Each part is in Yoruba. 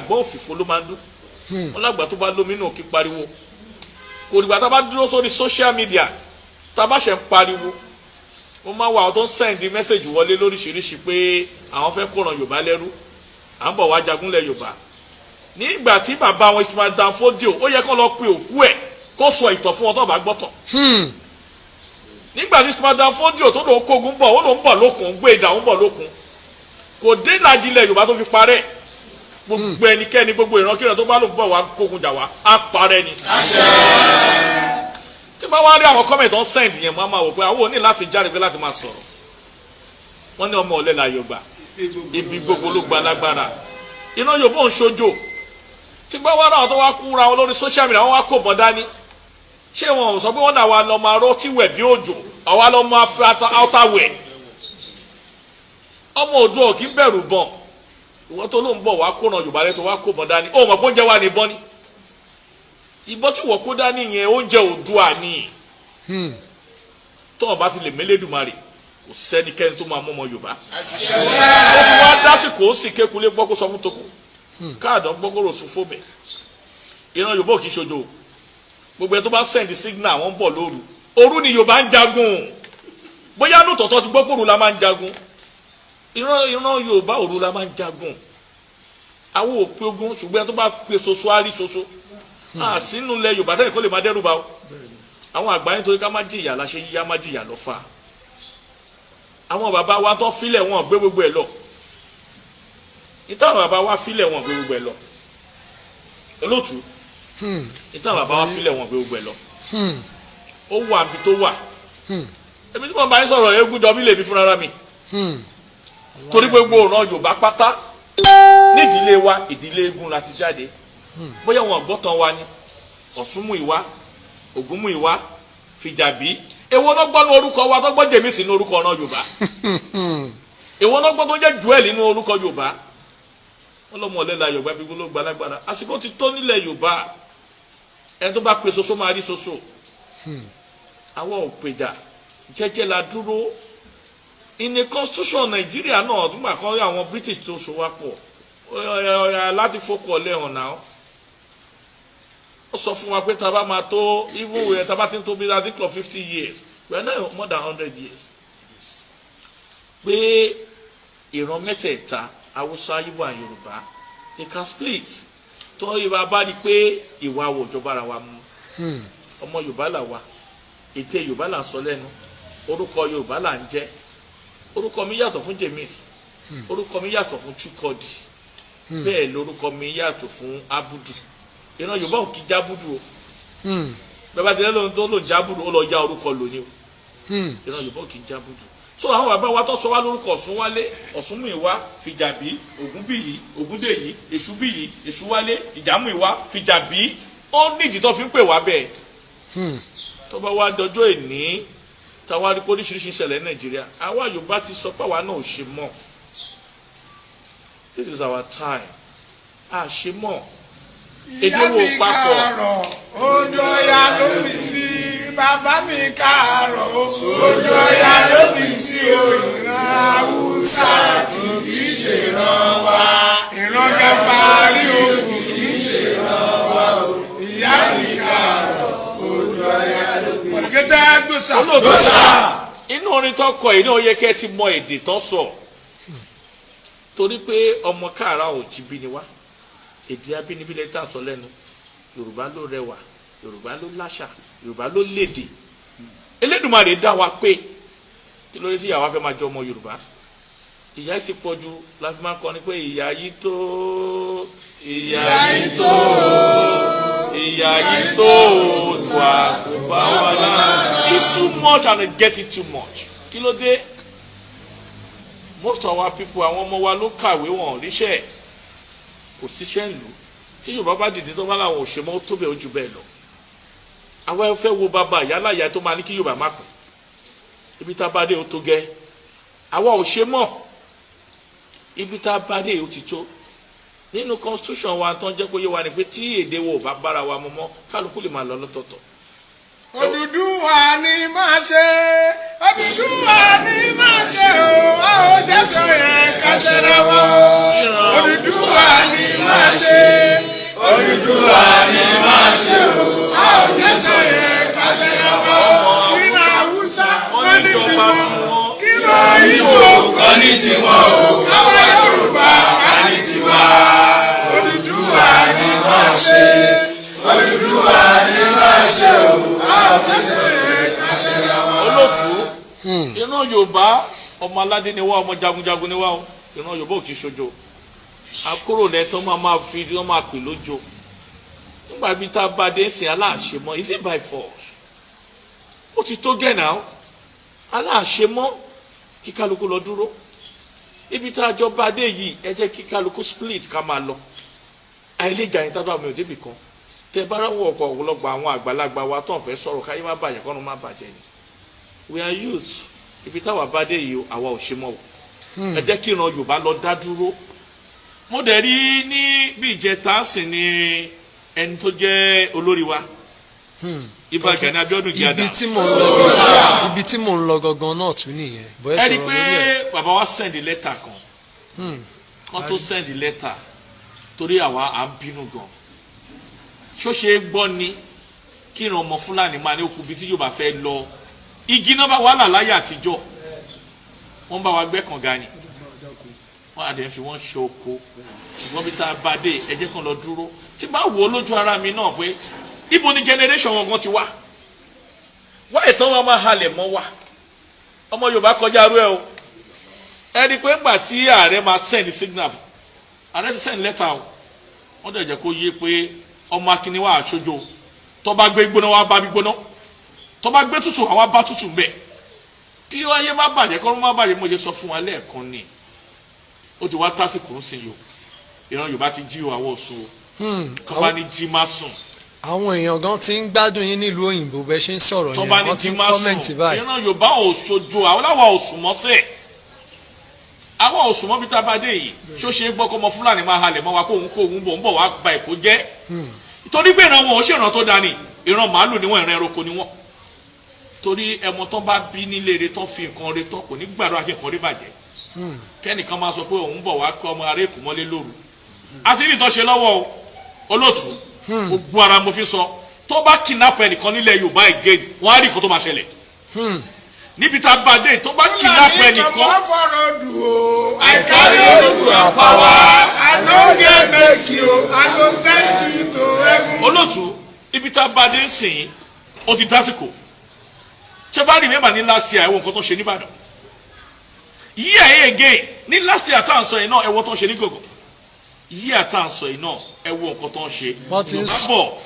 àgbọ̀ òfìfo ló máa ń dún wọn lágbà tó bá lómi náà kí pariwo kò dìgbà tá a bá dúró sórí social media tá a bá ṣe ń pariwo wọ́n máa wà àwọn tó ń send message wọlé lóríṣiríṣi pé àwọn fẹ́ kó ran Yorùbá lẹ́rú à ń bọ̀ wá jagunlẹ̀ Yorùbá nígbà tí bàbá wọn Ismail Dan Fodio ó yẹ kó lọ pe òkú ẹ̀ kó sọ ìtàn fún wọn tó bá gbọ́tàn nígbà tí Ismail Dan Fodio tó lòun kógun bọ̀ ó lòun bọ̀ lókun gbé ìdá òun bọ̀ lókun kò dé ìlàjìlẹ̀ Yorùbá tó fi parẹ́ gbogbo ẹnikẹ́ni gbogbo ìrankíran tó bá lòun bọ̀ wá kógun jà wá á parẹ́ ni. tí bá wá rí àwọn kọ́mẹ̀tì tó ń sẹ́ǹdì yẹn máa wò pé àwọn ò ní láti jáde pé láti máa sọ̀rọ̀ wọ́n ní ọmọ ọ̀lẹ la Yorùbá ibi gbogbo ló gba lágbára iná Yorùbá ń ṣojo tí bá wá ráwọn tó wá kúra wọn lórí social media wọ́n wá kó bọ̀ dání ṣé wọn ò sọ pé wọ́n dà wá lọ máa rọ́ tí wẹ̀ bí òjò àwa lọ máa fi outerwear ọmọ òdu ò kí ń bẹ̀rù bọ̀n ìwọ́n tó ló ń bọ̀ wá kó ran Yorùbá rẹ tó wá kó bọ̀ dání ó mọ̀ pé oúnjẹ wà ní bọ́ni ìbọn tí wọ́n kó dání yẹn oúnjẹ Oòduà ni tọ́wọ́n bá ti lè mẹ́lẹ́dùmarè kò sẹ́nikẹ́ni tó máa mọ́ ọmọ Yorùbá ó fi wá dásìkò ó sì kékulé gbọ́ kó sọ fún tokù káàdán gbọ́ kó rò sùn fóbẹ̀ ìran Yorùbá ò kì í ṣojo gbogbo ẹ tó bá send signal wọ́n bọ̀ lóru òru ni Yorùbá ń jagun bóyá ní tọ̀tọ̀ ti gbọ́ kó òru la máa ń jagun ìran Yorùbá òru la máa ń jagun àwọn òpin ogun ṣùgbọ́n tó bá pe soso á rí soso sínú ilẹ̀ Yorùbá tẹ́lẹ̀ kó lè máa dẹ́rù bá o àwọn àgbà nítorí ká má jìyà la ṣe yíyá má jìyà lọ fa àwọn bàbá wa tó filẹ̀ wọn gbé gbogbo ẹ̀ lọ ìtàn bàbá wa filẹ̀ wọn gbé gbogbo ẹ̀ lọ olóòtú ìtàn bàbá wa filẹ̀ wọn gbé gbogbo ẹ̀ lọ ó wà níbi tó wà ebi tí mo bá ń sọ̀rọ̀ eégún jọ mí lè mi fúnra mi torí gbogbo ọ̀ràn Yorùbá pátá nídìílé wa ìdílé eégún la ti jáde bóyá wọn gbọ́tàn wa ni Ọ̀ṣunmúyìwá Ògúnmúyìwá Fìjàbí èwo ló gbọ́ ní orúkọ wa tó gbọ́ Jèmísì ní orúkọ ọ̀nà Yorùbá èwo ló gbọ́ tó jẹ́ Joel nínú orúkọ Yorùbá wọn lọ́mọ ọ̀lẹ́ la Yorùbá bí ló gba lágbára àsìkò ti tó nílẹ̀ Yorùbá ẹni tó bá pe soso máa rí soso àwọn òpèjà jẹ́jẹ́ la dúró ìní constitution Nàìjíríà náà nígbà kan rí àwọn British tó so wá pọ̀ láti fọkọ̀ lẹ́hàn náà ó sọ fún wa pé tá a bá máa tó even wẹ̀ tá a bá ti ń tó bí I think of 50 years we are now more than 100 years pé ìran mẹ́tẹ̀ẹ̀ta Haúsá Ìgbò and Yorùbá they can split tó ìwà bá rí pé ìwà àwòjọ bára wa mu ọmọ Yorùbá là wà èdè Yorùbá là ń sọ lẹ́nu orúkọ Yorùbá là ń jẹ́ orúkọ mi yàtọ̀ fún James orúkọ mi yàtọ̀ fún Chukodi bẹ́ẹ̀ lórúkọ mi yàtọ̀ fún Abudu ìran Yorùbá ò kí jábùdù o bẹ́ẹ̀ bá tẹ́lẹ̀ lóhun tó lò jábùdù ó lọ já orúkọ lónìí o ìran Yorùbá ò kí jábùdù so àwọn bàbá wa tó sọ wá lórúkọ Ọ̀ṣunwálé Ọ̀ṣunmúyìwá Fìjàbí Ògúnbíyì Ògúndèyí Èṣùbíyì Èṣùwálé Ìjàmúyìwá Fìjàbí ó nídìí tó fi ń pè wá bẹ́ẹ̀ tó bá wá dọjọ́ ìní táwa rí oríṣiríṣi ìṣẹ̀lẹ̀ Nàìjíríà àwa Yorùbá ti sọ pé àwa náà ò ṣe mọ́ this is our time a ṣe mọ́ èdè wo papọ̀. Odò ya ló mi sí bàbá mi káàárọ̀ odò ya ló mi sí ìran Haúsá kì í ṣèràn wa ìran kẹfà rí ogun kì í ṣèràn wa ìyá mi káàárọ̀ odò ya ló mi sí. Ògèdè gbòsà. Inú orin tó kọ yìí ní ó yẹ kẹ́ ti mọ èdè tó sọ torí pé ọmọ káàárọ̀ òjìbí ni wá èdè abínibí lè tà sọ lẹ́nu Yorùbá ló rẹwà Yorùbá ló láṣà Yorùbá ló lédè Elédùmarè dá wa pé kí ló dé tí ìyá wa fẹ́ máa jọ ọmọ Yorùbá ìyà yìí ti pọ̀ jù la fi máa ń kọ́ ni pé ìyà yìí tó ìyà yìí tó ìyà yìí tó Oòduà kò bá wa lára it's too much and they get it too much kí ló dé most of our people àwọn ọmọ wa ló kàwé wọn ríṣẹ́ kò síṣẹ́ ìlú tí Yorùbá bá dìde tó bá láwọn òṣèmọ́ ó tó bẹ̀ ojú bẹ́ẹ̀ lọ àwa ẹ fẹ́ wo bàbá yálàyà tó máa ní kí Yorùbá má kù ibi tá a bá dé ó tó gẹ́ àwa òṣèmọ́ ibi tá a bá dé ó ti tó nínú constitution wa tó ń jẹ́ kó yé wa ni pé tí èdè wo ò bá bára wa mọ́ kálukú lè máa lọ lọ́tọ̀ọ̀tọ̀. Odùduwà ni máa ṣe Odùduwà ni máa ṣe o a ò jẹ́ sọ yẹn ká ṣẹra wọn Odùduwà ni máa ṣe ìran Yorùbá ọmọ aládé ni wá ọmọ jagunjagun ni wá o ìran Yorùbá ò ti ṣojo àkóró lẹ́tọ́ máa fi wọ́n máa pè lójo nígbà bí tá a bá dé sìn aláàṣemọ́ is it by force ó ti tó gẹ̀ náà aláàṣemọ́ kí kálukú lọ dúró ibi tá a jọ bá dé yìí ẹ jẹ́ kí kálukú split ká máa lọ àìlèjà yìí tábà mi ò débì kan tẹ bá ráwọ̀ ọkọ̀ ọ̀pọ̀lọpọ̀ àwọn àgbàlagbà wa tó ń fẹ́ sọ̀rọ̀ káyé má bàjẹ́ kọ́nu má bàjẹ́ ni we are youth ibi táwa bá dé yìí àwa ò ṣe mọ́ o ẹ jẹ́ kí ìran Yorùbá lọ dá dúró mo dẹ̀ rí ní bí ìjẹta sì ni ẹni tó jẹ́ olórí wa Ìbà Gani Abíọ́dún Ìgíadà ibi tí mò ń lọ gangan náà tún nìyẹn bọ́ ẹ ẹ rí sọ̀rọ̀ pé lórí ẹ̀. bàbá wa send lẹ́tà kan tó send lẹ́tà torí àwa à ń bínú gan ṣó ṣe é gbọ́ ni kí ìran ọmọ Fúlàní máa ní okùn bí tí Yorùbá fẹ́ lọ igi náà bá wà láláyé àtijọ́ wọ́n bá wa gbẹ́ kànga ni wọ́n á dẹ̀ fi wọ́n ṣe oko ṣùgbọ́n bí tá a bá dé ẹ jẹ́ kàn lọ dúró tí bá wò ó lójú ara mi náà pé ibo ni generation wọn gan ti wá wá ìtàn wọn máa halẹ̀ mọ́ wa ọmọ Yorùbá kọjá rú ẹ o ẹni pé ńgbà tí ààrẹ máa send signal ààrẹ ti send letter o wọ́n dẹ̀ jẹ́ kó yé pé ọmọ akínní wa àṣojo tó bá gbé gbóná wa bá bí gbóná tó bá gbé tútù àwa bá tútù bẹ́ẹ̀ kí ayé má bàjẹ́ kọ́ ló má bàjẹ́ mo ṣe sọ fún wa lẹ́ẹ̀kan ni ó ti wá tásìkò ń sìn yòó ìran Yorùbá ti jí o àwọn oṣù tó bá ní jí má sùn. àwọn èèyàn gan ti ń gbádùn yín nílùú òyìnbó bẹ́ẹ̀ ṣe ń sọ̀rọ̀ tó yẹn bá ní wọ́n ti jí ń má kọ́mẹ̀ntì sùn báyìí. ìran Yorùbá ò ṣojo àwọn làwọn ò sùn mọ́sẹ̀ àwọn ò sùn mọ́ bí tá a bá dé yìí ṣó ṣe é gbọ́ kọ́ ọmọ Fúlàní máa halẹ̀ mọ́ wa kó òun bọ̀ ń bọ̀ wá ba Èkó jẹ́ torí pé ìran wọn ò ṣèràn tó dání ìran màálù ni wọn ìran ẹranko ni wọn torí ẹmọ tán bá bí nílé rẹ̀ tán fi nǹkan rẹ̀ tán kò ní gbàdúrà kí nǹkan rí bàjẹ́ kẹ́nìkan máa sọ pé òun bọ̀ wá kọ́ ọmọ ará Èkó mọ́lé lóru àti ní ìtọ́ṣe lọ́wọ́ olóòtú gbogbo ara mo fi sọ tó bá kidnap ẹnìkan nílẹ̀ Yorùbá again wọ́n á rí nǹkan tó máa ṣẹlẹ̀ níbi tá a bá dé tó bá kidnap ẹnìkan. Fúlàní kan fọ̀rọ̀ dùn o I carry Yorùbá power I no get make you I go send you to heaven. olóòtú ibi tá a bá dé sìn ó ti dásìkò ṣé bá remember ní last year ẹ̀wọ̀n nǹkan tó ṣe ní Ìbàdàn year yẹn again ní last year tá à ń sọ yìí náà ẹ̀wọ̀n tó ń ṣe ní Gògò year tá à ń sọ yìí náà ẹ̀wọ̀n nǹkan tó ń ṣe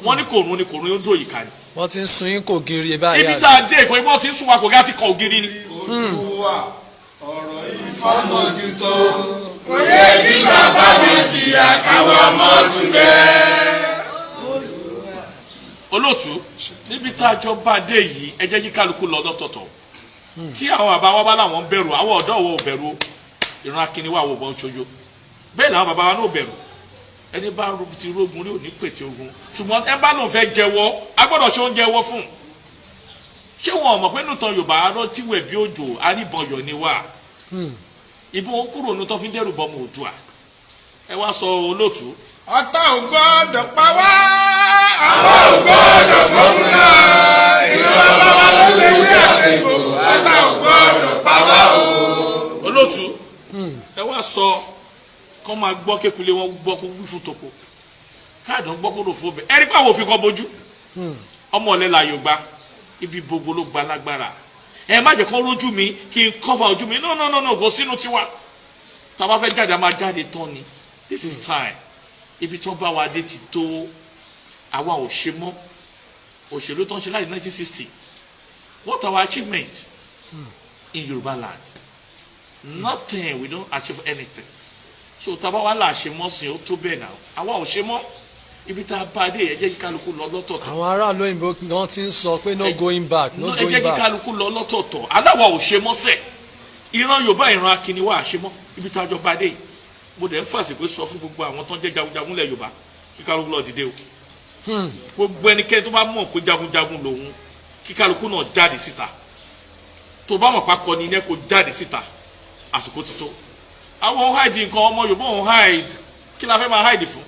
wọ́n ní kòrún ni kòrún yóò dó yìí ká ni. wọ́n ti ń sun yín kò giri báyìí. ibi tá a dé ìpè wọ́n ti ń sun wa kò gá ti kọ ògiri ni. Olúwa ọ̀rọ̀ ìfọ̀mọ́jútó kò yẹ kí bàbá mi jìyà káwọn ọmọ tún bẹ́ẹ̀. olóòtú níbi tá a jọ bá dé yìí ẹ jẹ́ kí kálukú lọ lọ́tọ̀ọ̀tọ̀ tí àwọn bàbá wa bá làwọn bẹ̀rù àwọn ọ̀dọ́ wo bẹ̀rù ìran akínní wa wò bọ́n ṣojo bẹ́ẹ̀ làwọn bàbá wa náà bẹ̀rù ẹni bá ti rógun rí òní pètè ogun ṣùgbọ́n ẹ bá lòun fẹ́ jẹ́wọ́ a gbọ́dọ̀ ṣe oúnjẹ wọ́ fún ṣé wọn mọ̀ pé nùtàn Yorùbá arọ́ tíwẹ̀ bí òjò aríbọn yọ̀ ni wà ìbọn kúrò nù tó fi dẹ́rù bọ́ mọ̀ Oòduà ẹ wá sọ olóòtú. ọ̀tá ò gbọ́dọ̀ pa wá àwa ò gbọ́dọ̀ sọ́kùnà ìrọ̀lọ́ wa ló lè wí àtẹ̀gbò ọ̀tá ò gbọ́dọ̀ pa wá o. olóòtú ẹ wá sọ kọ́ máa gbọ́ kékulé wọn gbọ́ kó wí fún toko káàdì wọn gbọ́ kó lò fún ọbẹ̀ ẹ̀rí pàwọ́ òfin kan bójú ọmọ ọ̀lẹ́ la yóò gba ibi gbogbo ló gba lágbára ẹ má jẹ́ kó rójú mi kí n kọ́fà ojú mi no kò sínú tiwa tá a bá fẹ́ jáde a máa jáde tán ni this is time ibi tí wọ́n bá wa dé ti tó àwa ò ṣe mọ́ òṣèlú tó ń ṣe láti 1960 what our achievement in Yoruba land nothing we don't achieve anything so taba wa la ṣe mọ́ sí o tó bẹ́ẹ̀ náà àwa ò ṣe mọ́ ibi tá a bá dé ẹ jẹ́ kí kálukú lọ lọ́tọ̀ọ̀tọ̀. àwọn aráàlú òyìnbó gan ti ń sọ pé no going back no going back. ẹ jẹ́ kí kálukú lọ lọ́tọ̀ọ̀tọ̀ aláwa ò ṣe mọ́ sẹ̀ ìran Yorùbá ìran akínní wa àṣe mọ́ ibi tá a jọ bá dé yìí mo dẹ̀ ń fàṣìpé sọ fún gbogbo àwọn tó ń jẹ́ jagunjagun lẹ̀ Yorùbá kí kálukú lọ dìde o gbogbo ẹnikẹ́ni tó bá mọ̀ pé jagunjagun lòun kí kálukú náà jáde síta tó bá mọ̀ pákọ ní iná kó jáde síta àsìkò ti tó àwọn hide nǹkan ọmọ Yorùbá òun hide kí la fẹ́ máa hide fún